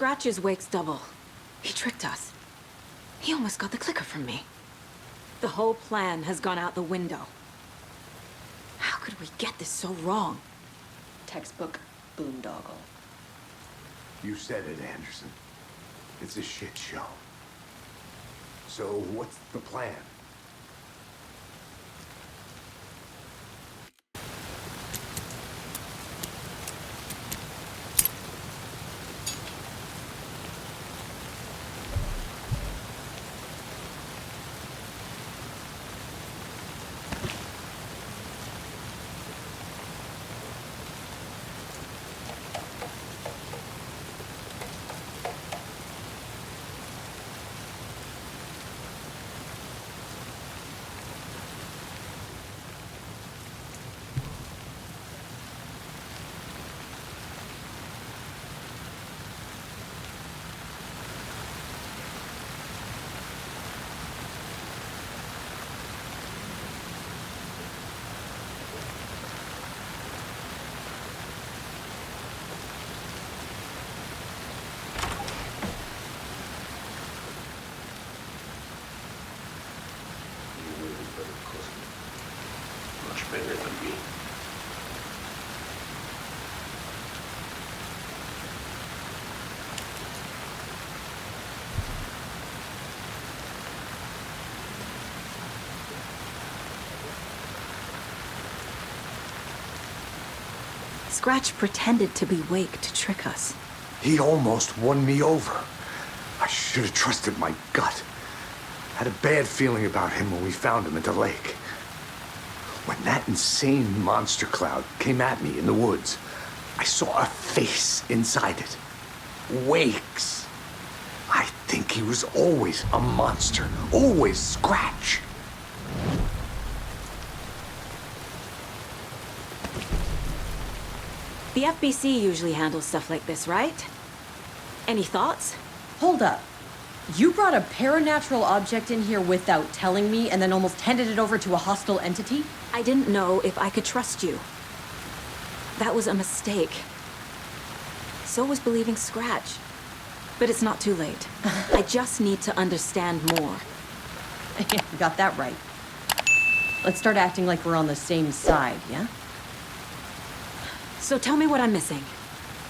Scratch's wake's double. He tricked us. He almost got the clicker from me. The whole plan has gone out the window. How could we get this so wrong? Textbook boondoggle. You said it, Anderson. It's a shit show. So what's the plan? Much better than me. Scratch pretended to be Wake to trick us. He almost won me over. I should have trusted my gut. Had a bad feeling about him when we found him at the lake. When that insane monster cloud came at me in the woods, I saw a face inside it. Wake's. I think he was always a monster. Always Scratch. The FBC usually handles stuff like this, right? Any thoughts? Hold up. You brought a paranatural object in here without telling me and then almost handed it over to a hostile entity? I didn't know if I could trust you. That was a mistake. So was believing Scratch. But it's not too late. I just need to understand more. You got that right. Let's start acting like we're on the same side, yeah? So tell me what I'm missing.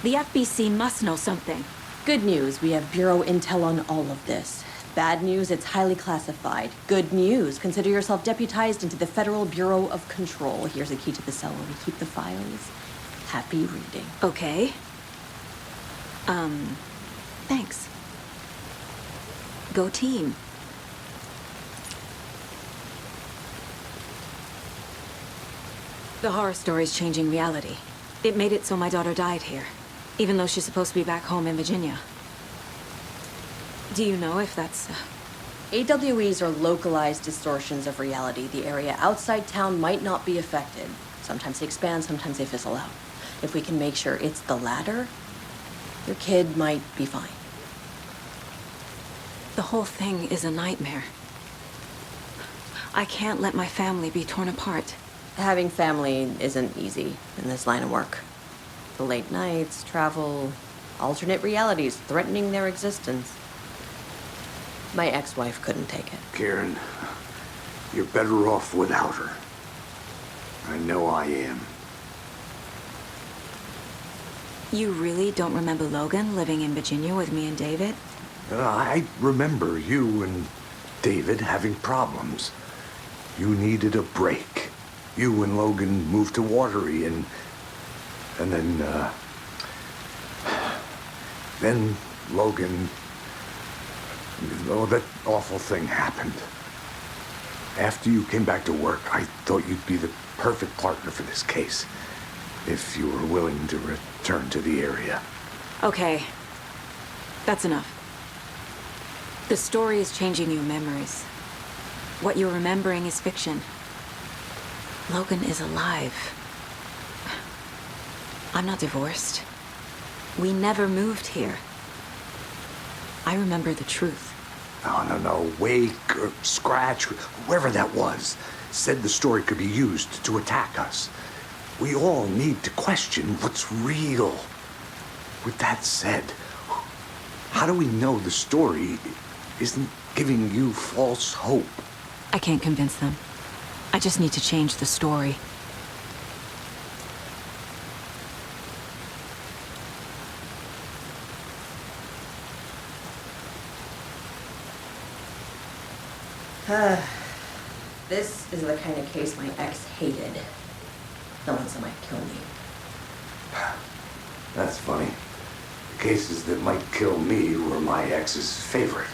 The FBC must know something. Good news, we have Bureau intel on all of this. Bad news, it's highly classified. Good news, consider yourself deputized into the Federal Bureau of Control. Here's a key to the cell where we keep the files. Happy reading. Okay. Thanks. Go team. The horror story's changing reality. It made it so my daughter died here, even though she's supposed to be back home in Virginia. Do you know if that's... AWEs are localized distortions of reality. The area outside town might not be affected. Sometimes they expand, sometimes they fizzle out. If we can make sure it's the latter, your kid might be fine. The whole thing is a nightmare. I can't let my family be torn apart. Having family isn't easy in this line of work. The late nights, travel, alternate realities threatening their existence. My ex-wife couldn't take it. Karen, you're better off without her. I know I am. You really don't remember Logan living in Virginia with me and David? I remember you and David having problems. You needed a break. You and Logan moved to Watery and then Logan, oh, that awful thing happened. After you came back to work, I thought you'd be the perfect partner for this case, if you were willing to return to the area. Okay. That's enough. The story is changing your memories. What you're remembering is fiction. Logan is alive. I'm not divorced. We never moved here. I remember the truth. No. Wake or Scratch, whoever that was, said the story could be used to attack us. We all need to question what's real. With that said, How do we know the story isn't giving you false hope? I can't convince them. I just need to change the story. This is the kind of case my ex hated. The ones that might kill me. That's funny. The cases that might kill me were my ex's favorite.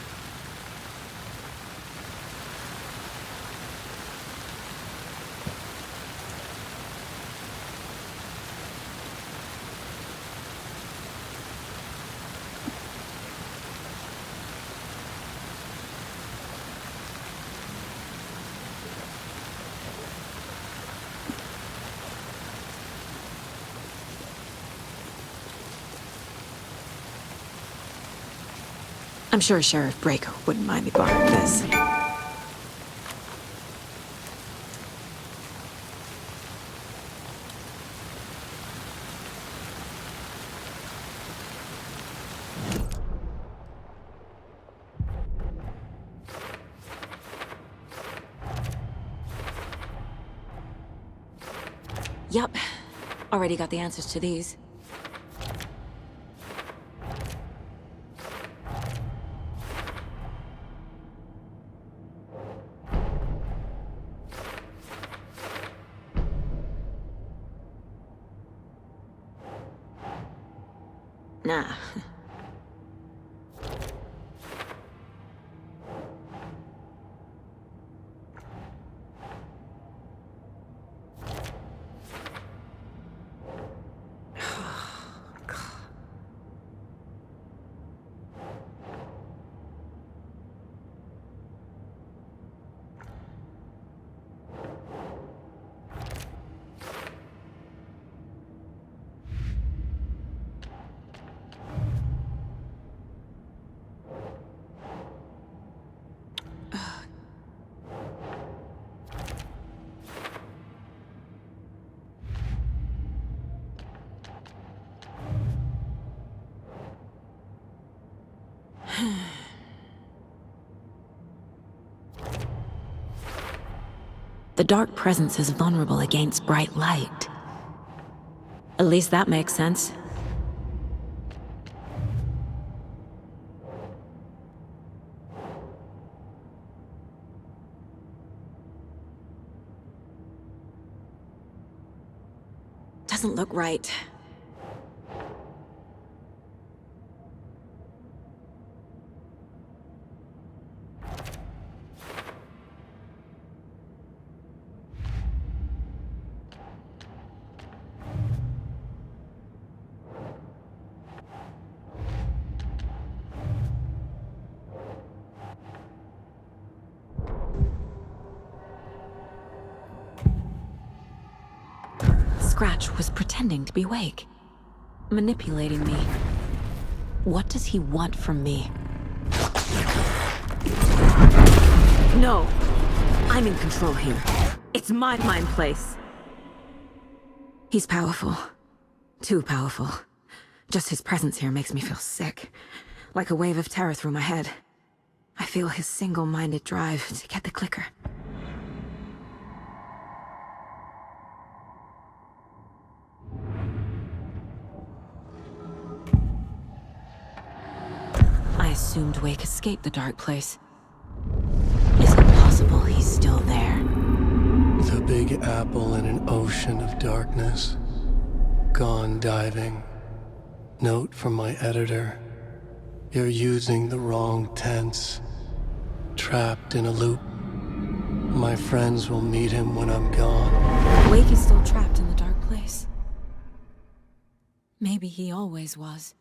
I'm sure Sheriff Braco wouldn't mind me borrowing this. Yup. Already got the answers to these. Nah. The dark presence is vulnerable against bright light. At least that makes sense. Doesn't look right. Scratch was pretending to be awake, manipulating me. What does he want from me? No! I'm in control here. It's my mind place. He's powerful. Too powerful. Just his presence here makes me feel sick. Like a wave of terror through my head. I feel his single-minded drive to get the clicker. I assumed Wake escaped the dark place. Is it possible he's still there? The Big Apple in an ocean of darkness. Gone diving. Note from my editor. You're using the wrong tense. Trapped in a loop. My friends will meet him when I'm gone. Wake is still trapped in the dark place. Maybe he always was.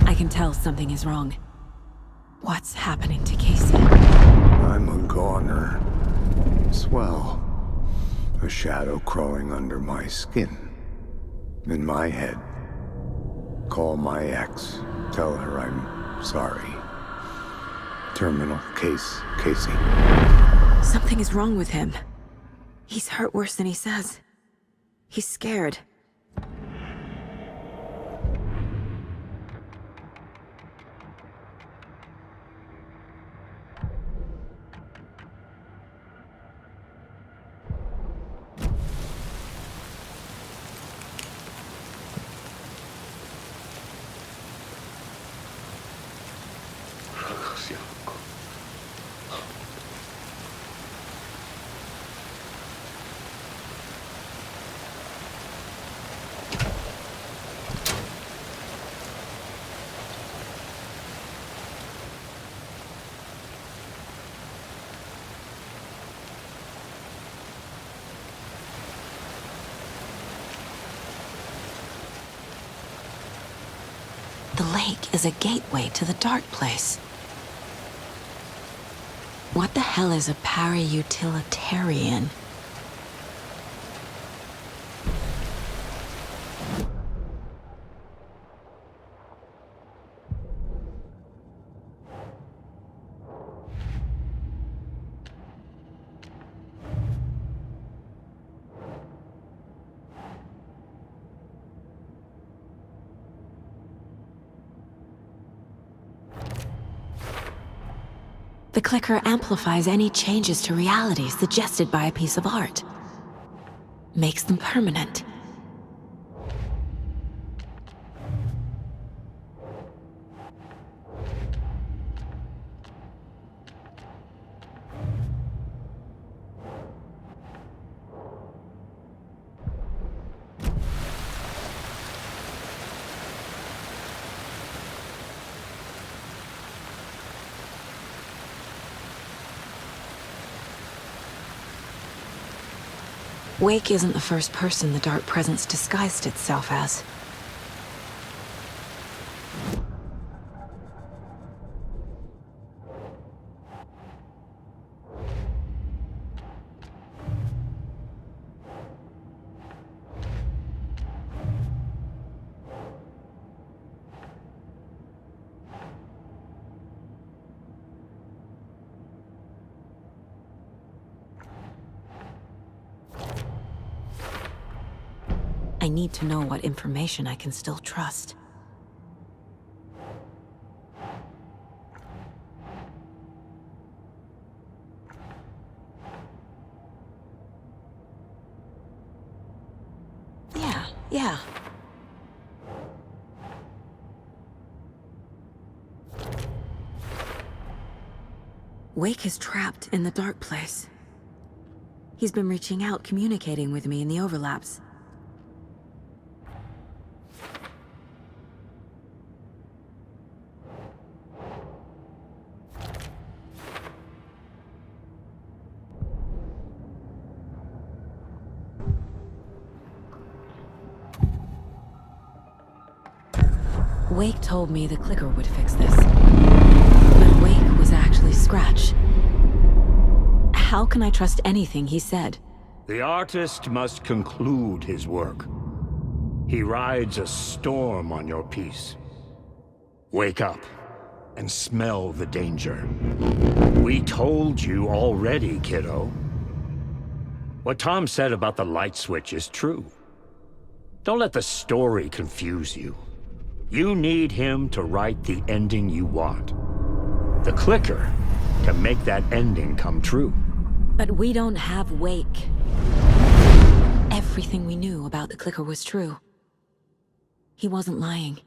I can tell something is wrong. What's happening to Casey? I'm a goner. Swell. A shadow crawling under my skin. In my head. Call my ex. Tell her I'm sorry. Terminal case, Casey. Something is wrong with him. He's hurt worse than he says. He's scared. The lake is a gateway to the dark place. What the hell is a para-utilitarian? The clicker amplifies any changes to reality suggested by a piece of art. Makes them permanent. Wake isn't the first person the dark presence disguised itself as. I need to know what information I can still trust. Yeah. Wake is trapped in the dark place. He's been reaching out, communicating with me in the overlaps. Wake told me the clicker would fix this. But Wake was actually Scratch. How can I trust anything he said? The artist must conclude his work. He rides a storm on your piece. Wake up and smell the danger. We told you already, kiddo. What Tom said about the light switch is true. Don't let the story confuse you. You need him to write the ending you want. The clicker can make that ending come true. But we don't have Wake. Everything we knew about the clicker was true. He wasn't lying.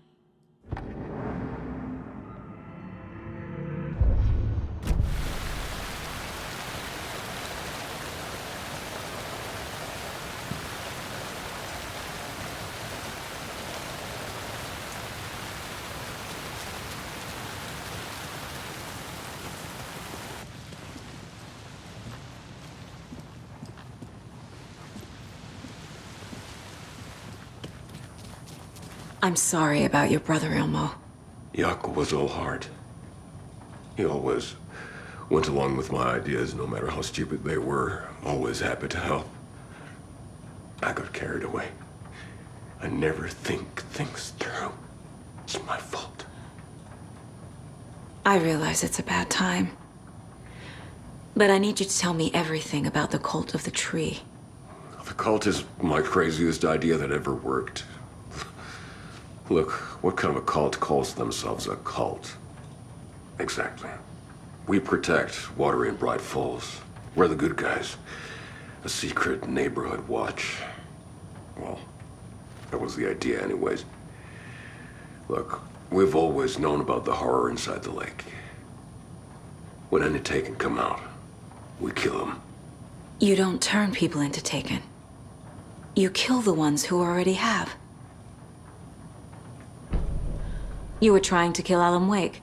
I'm sorry about your brother, Elmo. Jaco was all heart. He always went along with my ideas, no matter how stupid they were. Always happy to help. I got carried away. I never think things through. It's my fault. I realize it's a bad time. But I need you to tell me everything about the cult of the tree. The cult is my craziest idea that ever worked. Look, what kind of a cult calls themselves a cult? Exactly. We protect Water in Bright Falls. We're the good guys. A secret neighborhood watch. Well, that was the idea anyways. Look, we've always known about the horror inside the lake. When any Taken come out, we kill them. You don't turn people into Taken. You kill the ones who already have. You were trying to kill Alan Wake.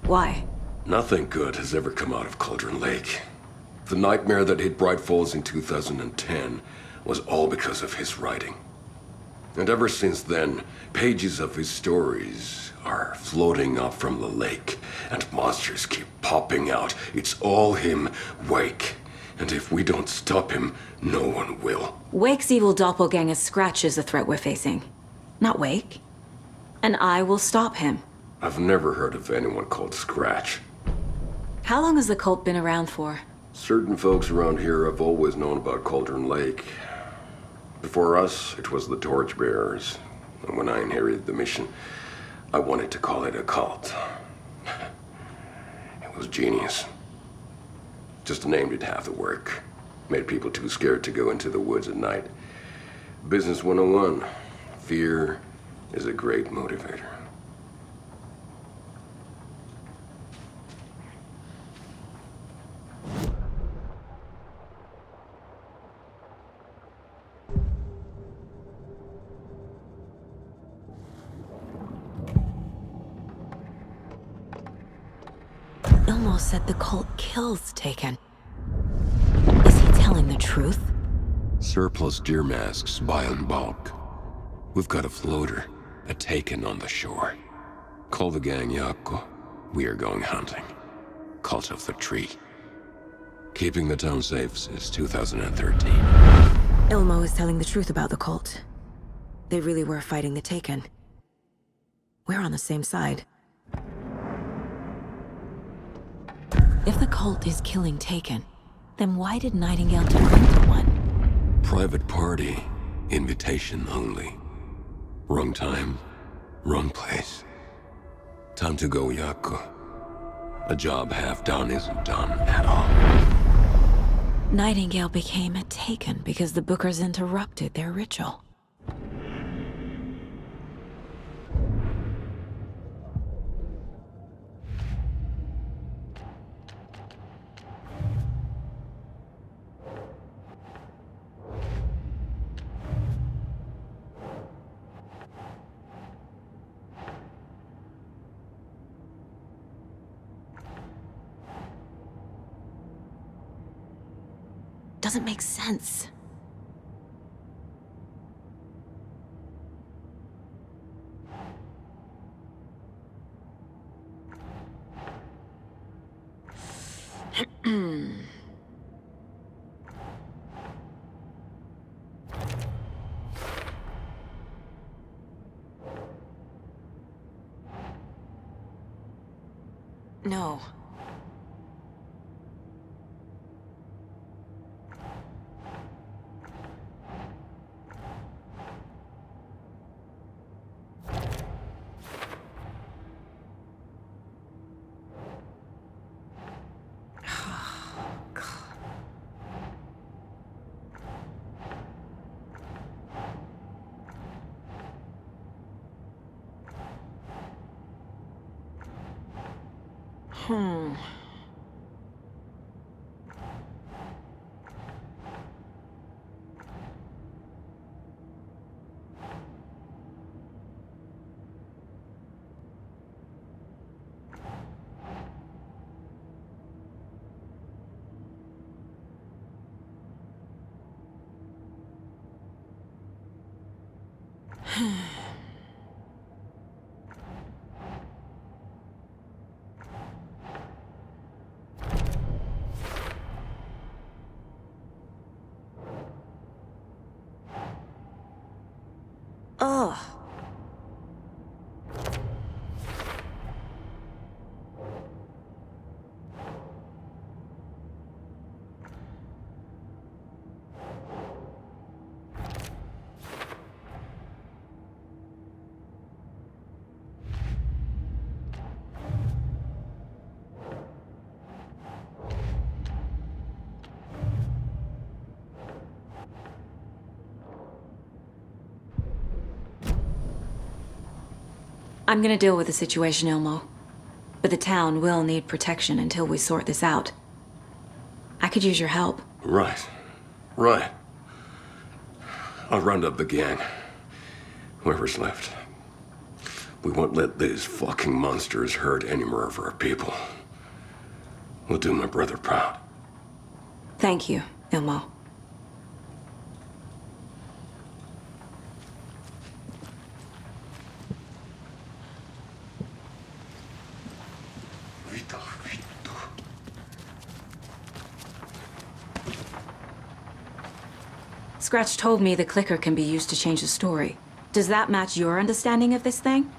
Why? Nothing good has ever come out of Cauldron Lake. The nightmare that hit Bright Falls in 2010 was all because of his writing. And ever since then, pages of his stories are floating up from the lake, and monsters keep popping out. It's all him, Wake. And if we don't stop him, no one will. Wake's evil doppelganger Scratch is the threat we're facing, not Wake. And I will stop him. I've never heard of anyone called Scratch. How long has the cult been around for? Certain folks around here have always known about Cauldron Lake. Before us, it was the Torchbearers. And when I inherited the mission, I wanted to call it a cult. It was genius. Just a name did half the work. Made people too scared to go into the woods at night. Business 101. Fear is a great motivator. Ilmo said the cult kills Taken. Is he telling the truth? Surplus deer masks buy in bulk. We've got a floater, a Taken on the shore. Call the gang Yako. We are going hunting. Cult of the Tree. Keeping the town safe since 2013. Ilmo is telling the truth about the cult. They really were fighting the Taken. We're on the same side. If the cult is killing Taken, then why did Nightingale turn into one? Private party. Invitation only. Wrong time, wrong place. Time to go, Yako. A job half done isn't done at all. Nightingale became a Taken because the Bookers interrupted their ritual. Doesn't make sense. No. Hmm. Ugh. I'm gonna deal with the situation, Ilmo. But the town will need protection until we sort this out. I could use your help. Right. Right. I'll round up the gang. Whoever's left. We won't let these fucking monsters hurt any more of our people. We'll do my brother proud. Thank you, Ilmo. Scratch told me the clicker can be used to change the story. Does that match your understanding of this thing?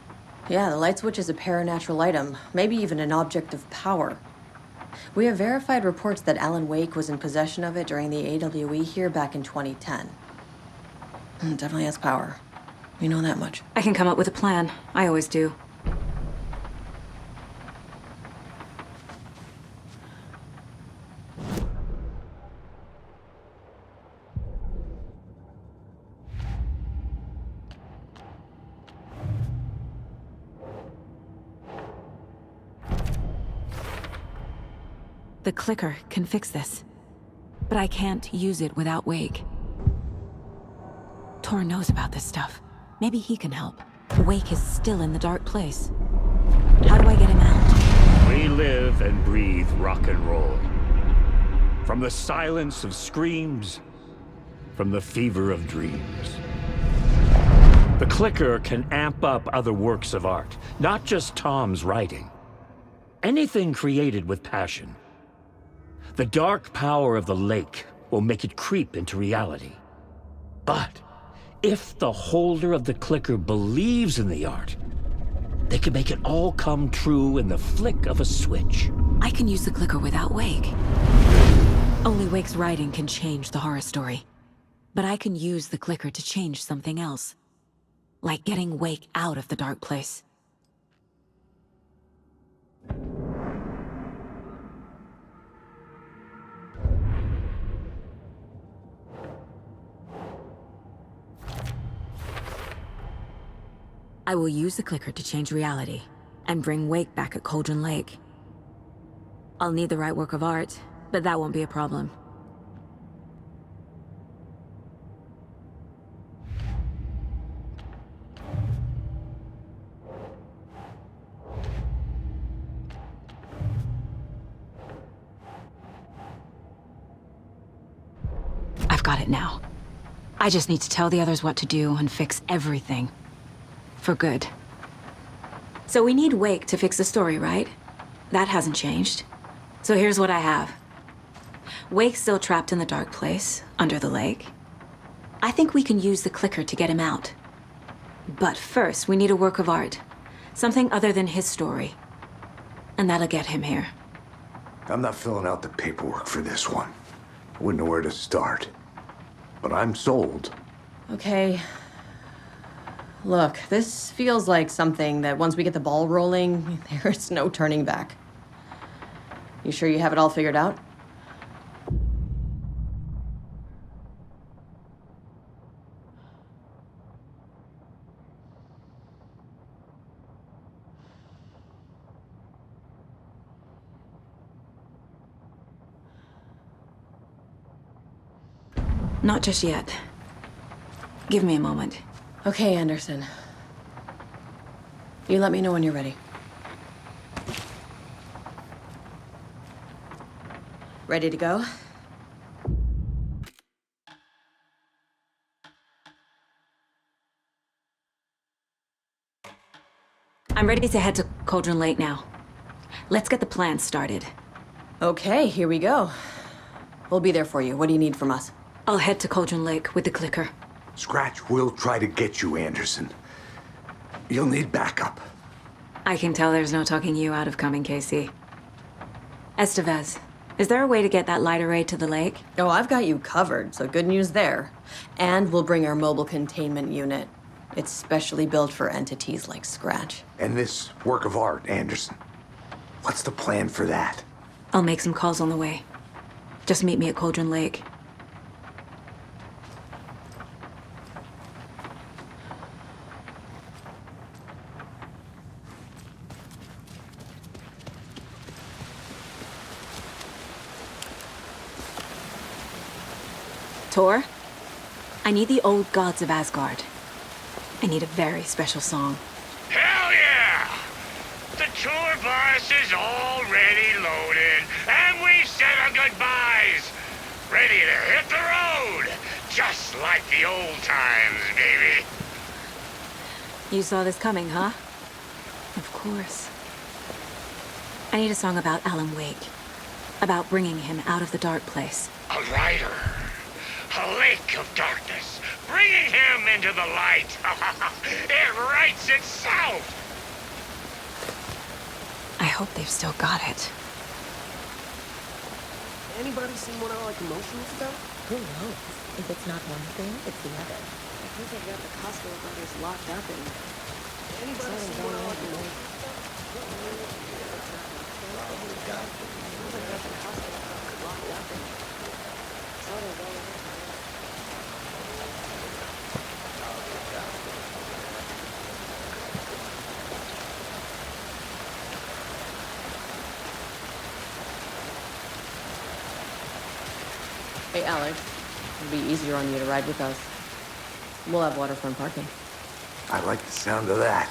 Yeah, the light switch is a paranatural item, maybe even an object of power. We have verified reports that Alan Wake was in possession of it during the AWE here back in 2010. It definitely has power. We know that much. I can come up with a plan. I always do. The clicker can fix this, but I can't use it without Wake. Tor knows about this stuff. Maybe he can help. Wake is still in the dark place. How do I get him out? We live and breathe rock and roll. From the silence of screams, from the fever of dreams. The clicker can amp up other works of art, not just Tom's writing. Anything created with passion. The dark power of the lake will make it creep into reality. But if the holder of the clicker believes in the art, they can make it all come true in the flick of a switch. I can use the clicker without Wake. Only Wake's writing can change the horror story. But I can use the clicker to change something else. Like getting Wake out of the dark place. I will use the clicker to change reality, and bring Wake back at Cauldron Lake. I'll need the right work of art, but that won't be a problem. I've got it now. I just need to tell the others what to do and fix everything. For good. So we need Wake to fix the story, right? That hasn't changed. So here's what I have. Wake's still trapped in the dark place, under the lake. I think we can use the clicker to get him out. But first, we need a work of art. Something other than his story. And that'll get him here. I'm not filling out the paperwork for this one. I wouldn't know where to start. But I'm sold. Okay. Look, this feels like something that once we get the ball rolling, there's no turning back. You sure you have it all figured out? Not just yet. Give me a moment. Okay, Anderson. You let me know when you're ready. Ready to go? I'm ready to head to Cauldron Lake now. Let's get the plan started. Okay, here we go. We'll be there for you. What do you need from us? I'll head to Cauldron Lake with the clicker. Scratch will try to get you, Anderson. You'll need backup. I can tell there's no talking you out of coming, Casey. Estevez, is there a way to get that light array to the lake? Oh, I've got you covered, so good news there. And we'll bring our mobile containment unit. It's specially built for entities like Scratch. And this work of art, Anderson. What's the plan for that? I'll make some calls on the way. Just meet me at Cauldron Lake. Tor, I need the old gods of Asgard. I need a very special song. Hell yeah! The tour bus is already loaded, and we said our goodbyes. Ready to hit the road, just like the old times, baby. You saw this coming, huh? Of course. I need a song about Alan Wake. About bringing him out of the dark place. A rider. A lake of darkness. Bringing him into the light. It writes itself. I hope they've still got it. Anybody seen what I like emotional stuff? Who knows? If it's not one thing, it's the other. I think I've got the Costco brothers locked up in there. Anybody seen what I like emotional stuff? Hey, Alex. It'll be easier on you to ride with us. We'll have waterfront parking. I like the sound of that.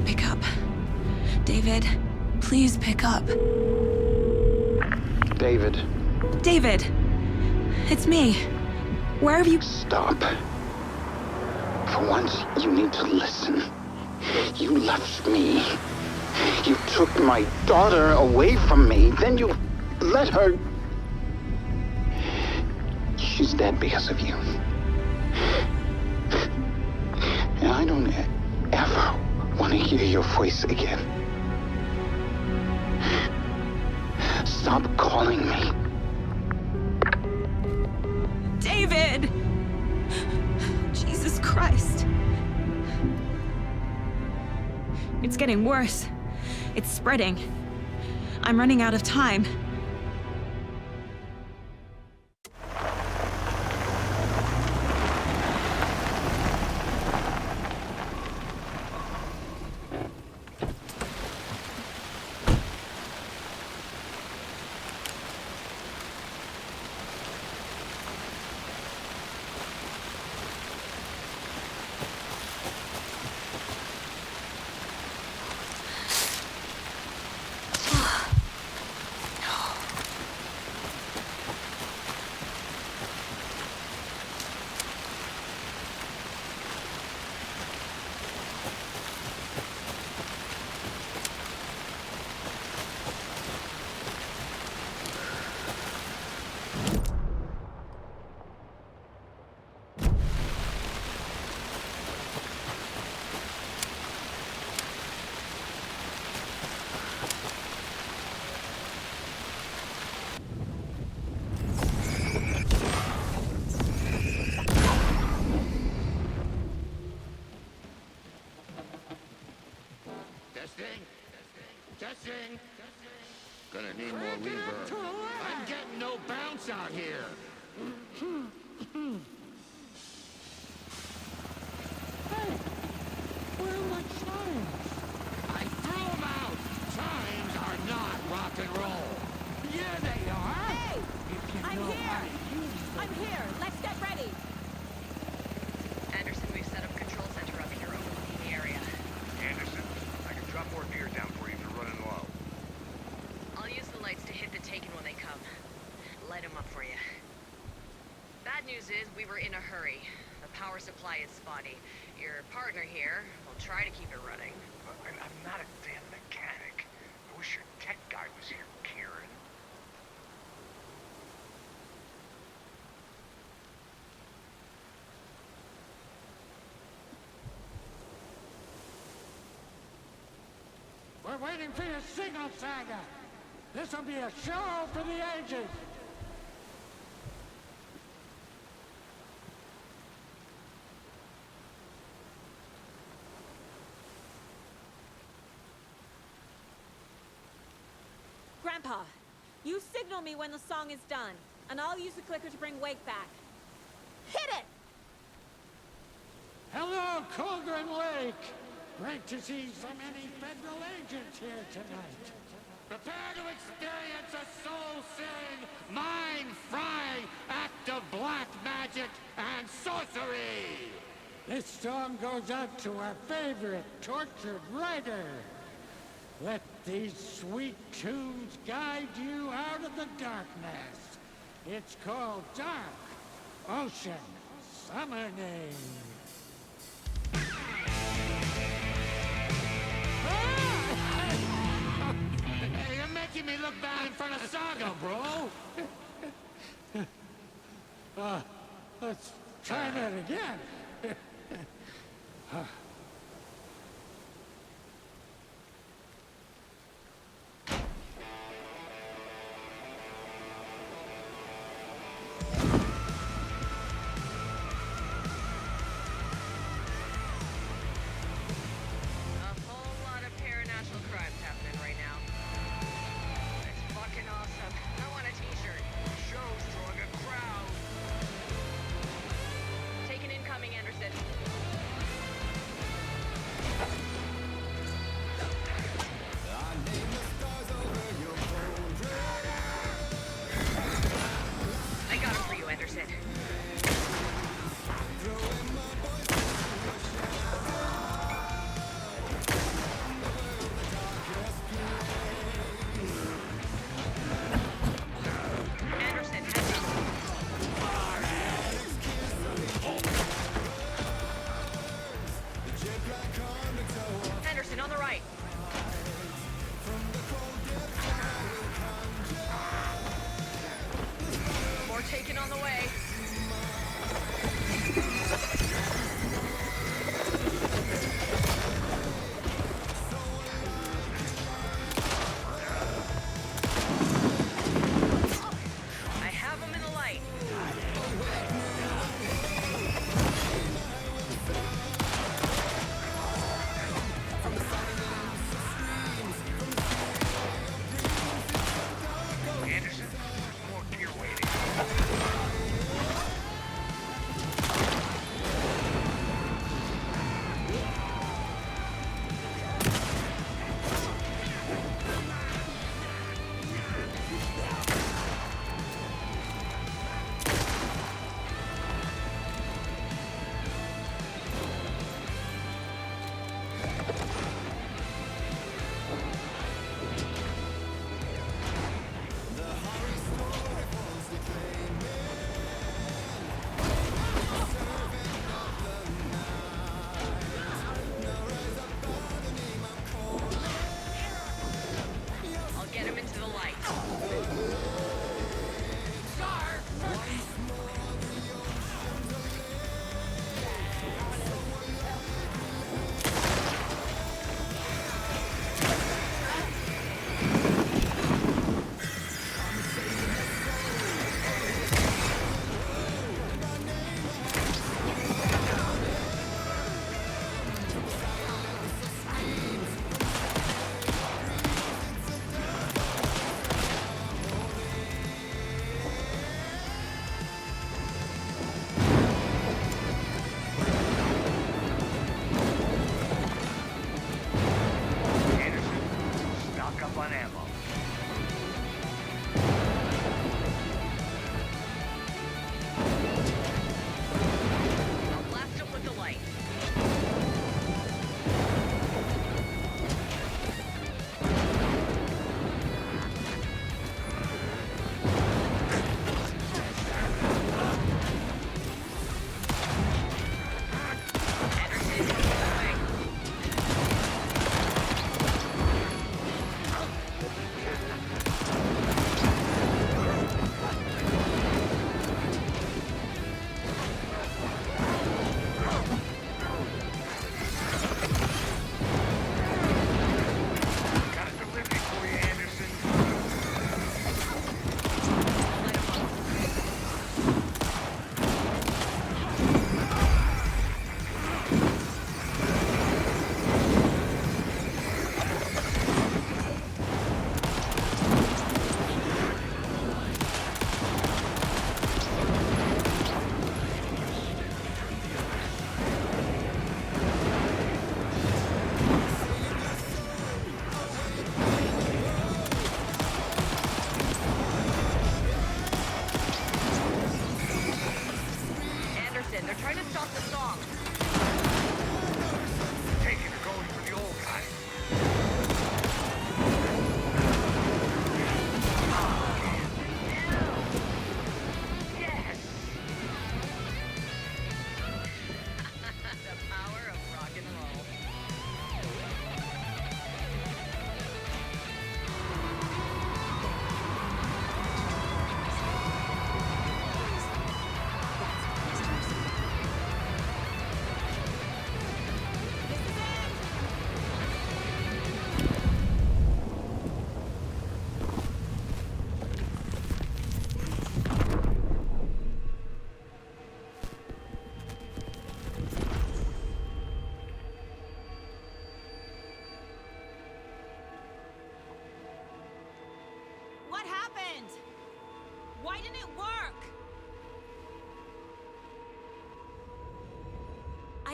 Pick up. David, please pick up. David. David! It's me. Where have you... Stop. For once, you need to listen. You left me. You took my daughter away from me. Then you let her... She's dead because of you. And I don't ever want to hear your voice again. Stop calling me. David! Jesus Christ. It's getting worse. It's spreading. I'm running out of time. Testing. Gonna need more reverb. I'm getting no bounce out here. Hey, where are my chimes? I threw them out. Chimes are not rock and roll. Yeah, they are. Hey, I'm here. I'm here. Let's get ready. Anderson, we've set up a control center up here overlooking the area. Anderson, I can drop more gear down for you if you're running low. I'll use the lights to hit the Taken when they come. Light them up for you. Bad news is we were in a hurry. The power supply is spotty. Your partner here will try to keep it running. I'm not a damn mechanic. I wish your tech guy was here, Kieran. We're waiting for your signal, Saga. This will be a show for the ages. Grandpa, you signal me when the song is done, and I'll use the clicker to bring Wake back. Hit it! Hello, Cauldron Lake. Great to see so many federal agents here tonight. Prepare to experience a soul-searing, mind-frying act of black magic and sorcery. This song goes out to our favorite tortured writer. Let these sweet tunes guide you out of the darkness. It's called Dark Ocean Summoning. Hey, you're making me look bad in front of Saga, bro. Let's try that again.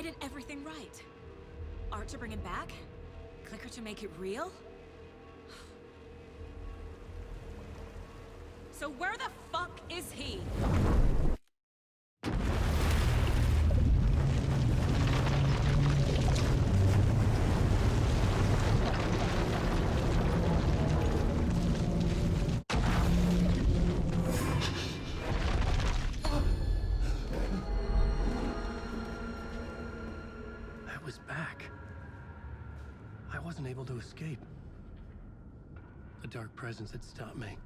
did everything right. Art to bring him back? Clicker to make it real? So where the fuck is he? I was back. I wasn't able to escape. A dark presence had stopped me.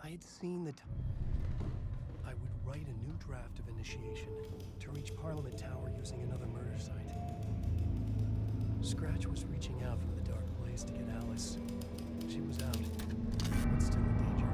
I had seen the I would write a new draft of initiation to reach Parliament Tower using another murder site. Scratch was reaching out from the dark place to get Alice. She was out, but still in danger.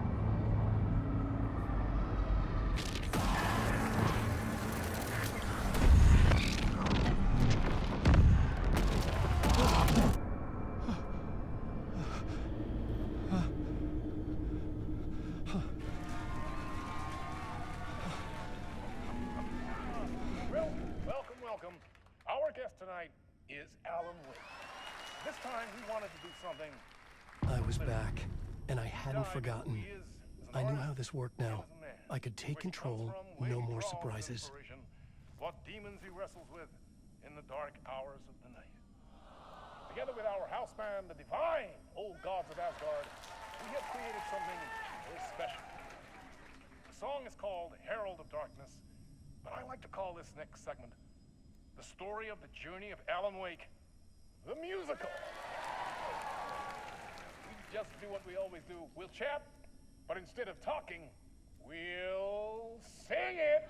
Welcome. Our guest tonight is Alan Wake. This time he wanted to do something. I was back, and I hadn't forgotten. I knew how this worked now. I could take control, no more surprises. What demons he wrestles with in the dark hours of the night. Together with our house band, the divine old gods of Asgard, we have created something very special. The song is called Herald of Darkness, but I like to call this next segment the story of the journey of Alan Wake, the musical. We just do what we always do. We'll chat, but instead of talking, we'll sing it.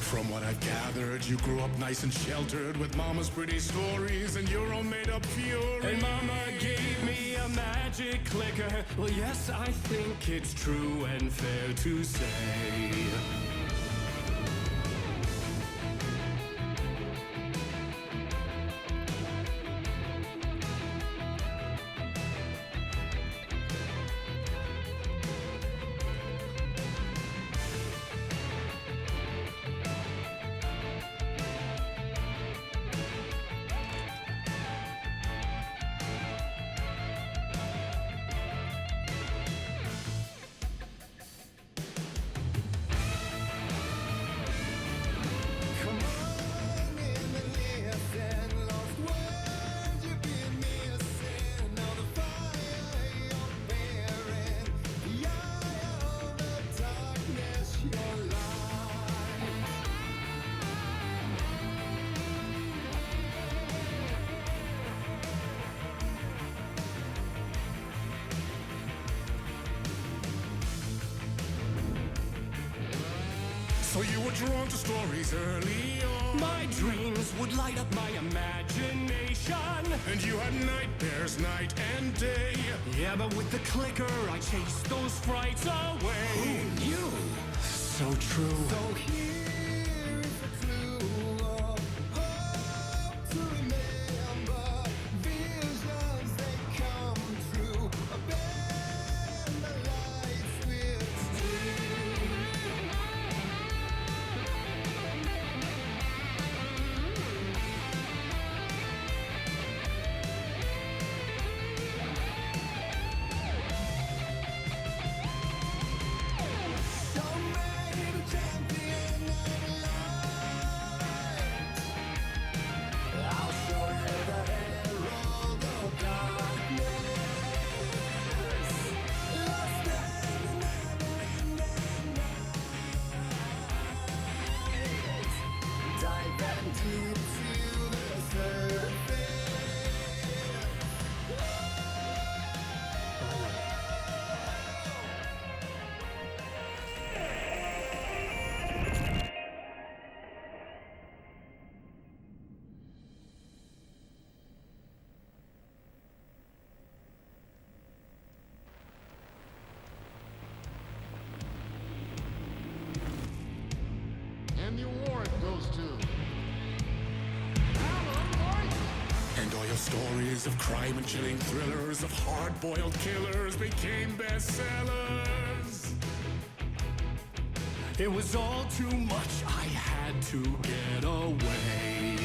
From what I've gathered, you grew up nice and sheltered with mama's pretty stories and your own made-up fury. And mama gave me a magic clicker. Well, yes, I think it's true and fair to say. So you were drawn to stories early on. My dreams would light up my imagination. And you had nightmares night and day. Yeah, but with the clicker, I chased those frights away. Who knew? So true. So here is a clue of hope to remember. Visions, they come true. Bend the lights with steel. So many champion. stories of crime and chilling thrillers of hard-boiled killers became bestsellers. It was all too much, I had to get away.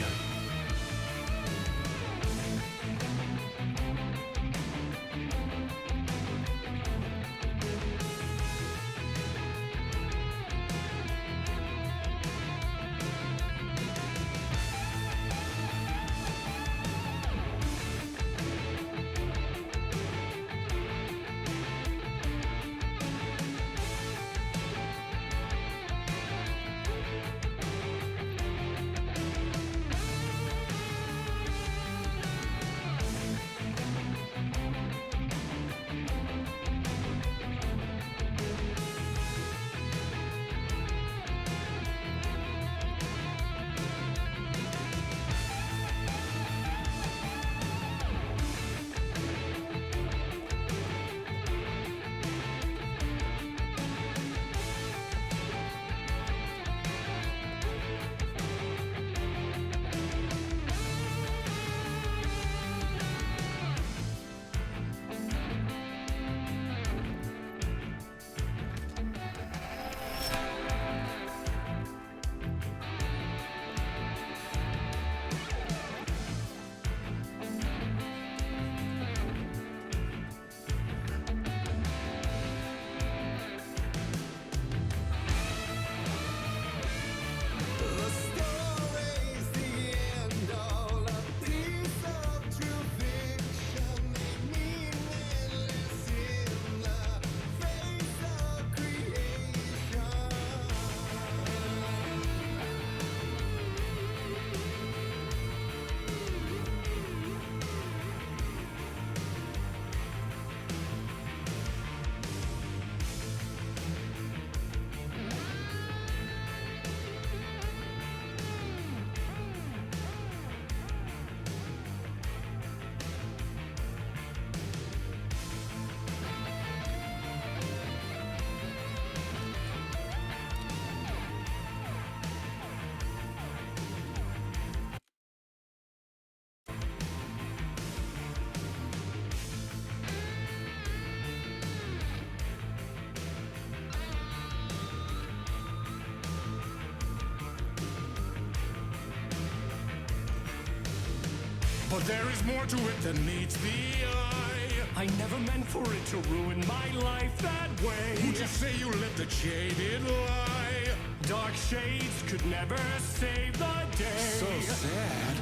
But there is more to it than meets the eye. I never meant for it to ruin my life that way. Who'd you say you lived a jaded lie? Dark shades could never save the day. So sad,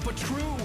but true.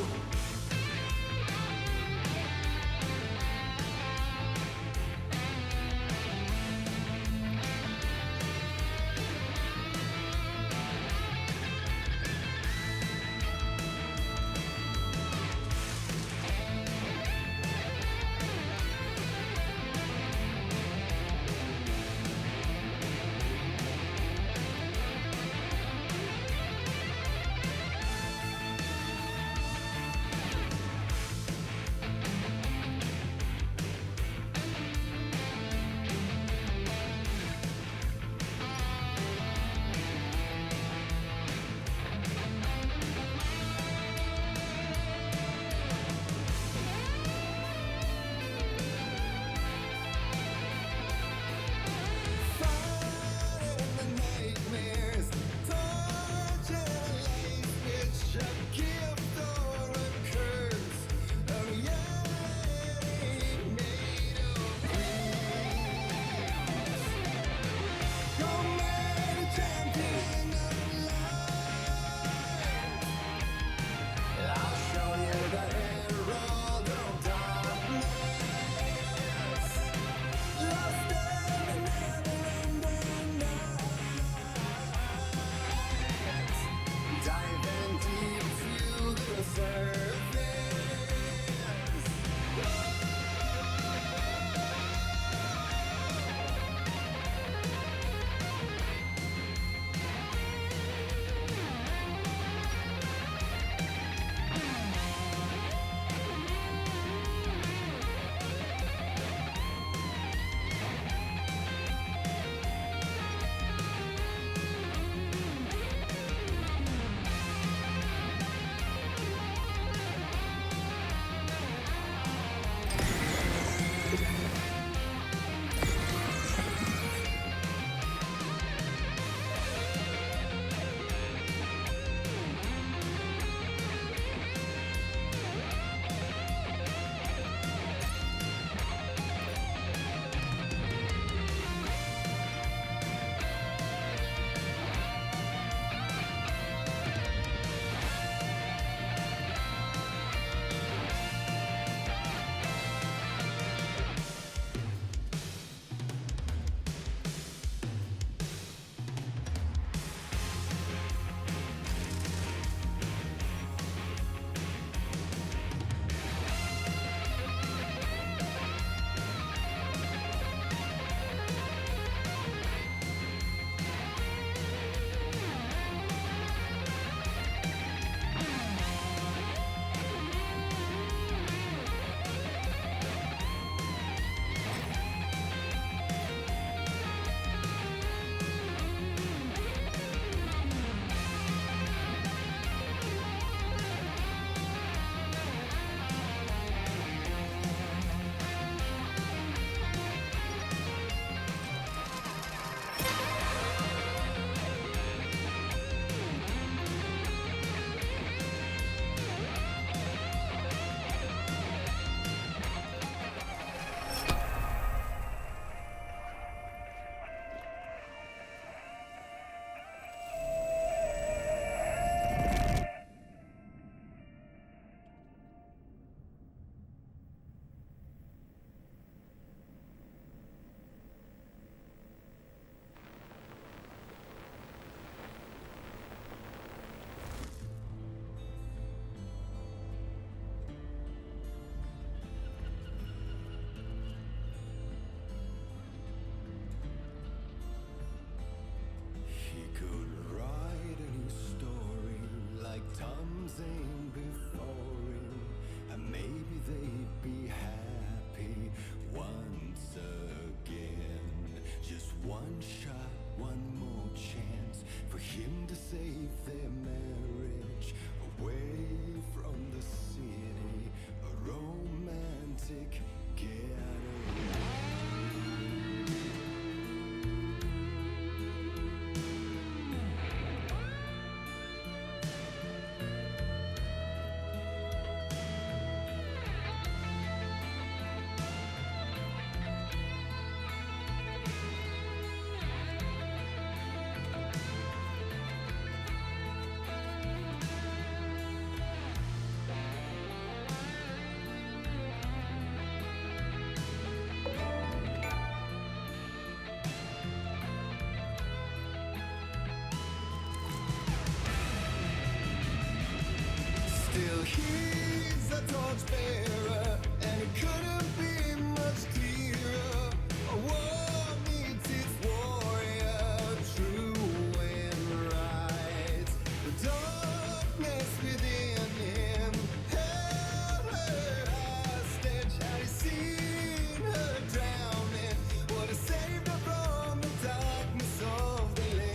much fairer, and it couldn't be much clearer. A war needs its warrior, true and right. The darkness within him held her hostage. Had he seen her drowning, would have saved her from the darkness of the lake.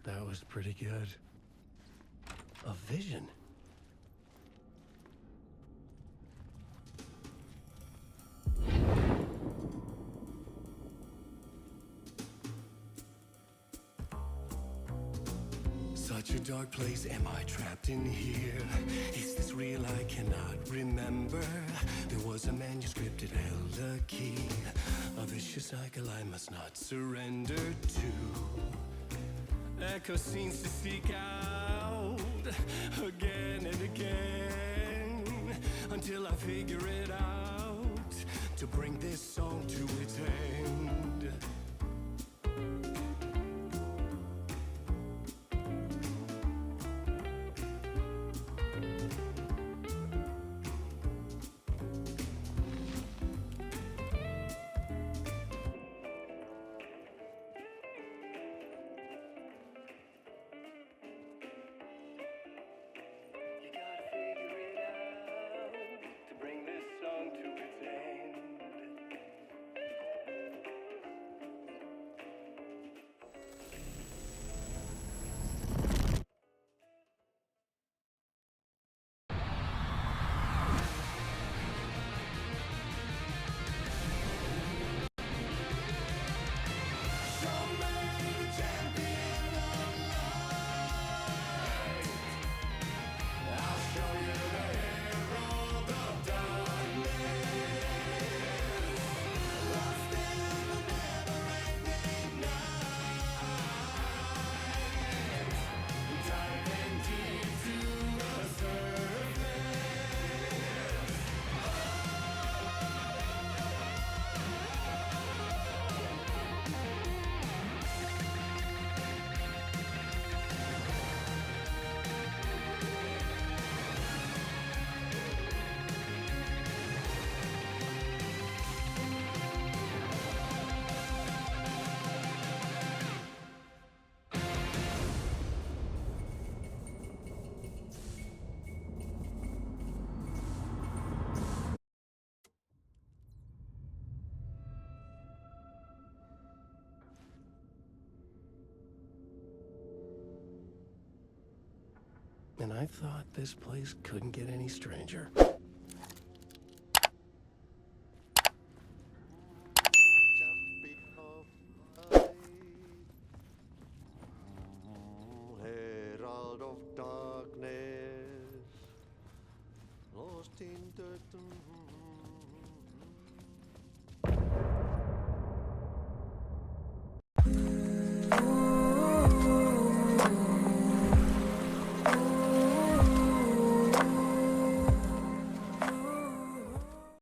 That was pretty good. A vision. Such a dark place, am I trapped in here? Is this real? I cannot remember. There was a manuscript, it held a key. A vicious cycle I must not surrender to. Echo scenes to seek out again and again until I figure it out to bring this song to its end. And I thought this place couldn't get any stranger. Herald of darkness, lost in dirt.